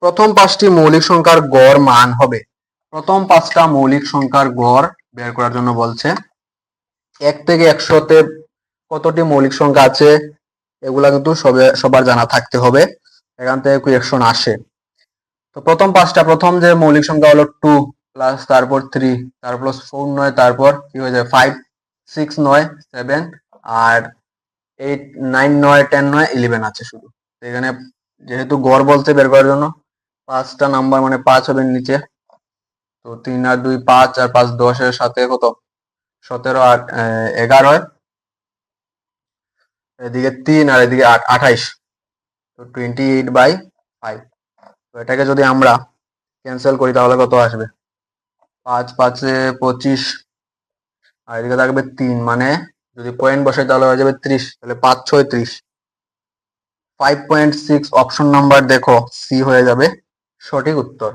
প্রথম পাঁচটি মৌলিক সংখ্যার গড় মান হবে। প্রথম পাঁচটা মৌলিক সংখ্যার গড় বের করার জন্য বলছে 1 থেকে 100-তে কতটি মৌলিক সংখ্যা আছে এগুলা কিন্তু সবার জানা থাকতে হবে, এখান থেকে কোয়েকশন আসে। তো প্রথম যে মৌলিক সংখ্যা হলো 2 প্লাস তারপর 3 তারপর 4 9 তারপর কি হয়ে যায় 5 6 9 7 আর 8 9 9 10 9 11 আছে শুধু। এখানে যেহেতু গড় বলতে বের করার জন্য পাঁচটা নাম্বার মানে 5 হবে নিচে, তো 3 আর 2 5 আর 5 10 এর সাথে কত 17 আর 11, এদিকে 3 আর এদিকে 8 28, তো 28/5। তো এটাকে যদি আমরা ক্যান্সেল করি তাহলে কত আসবে 5 5 এ 25 আর এদিকে থাকবে 3, মানে যদি পয়েন্ট বসাই তাহলে হয়ে যাবে 30, তাহলে 5 6 30। 5.6 অপশন নাম্বার দেখো সি হয়ে যাবে সঠিক উত্তর।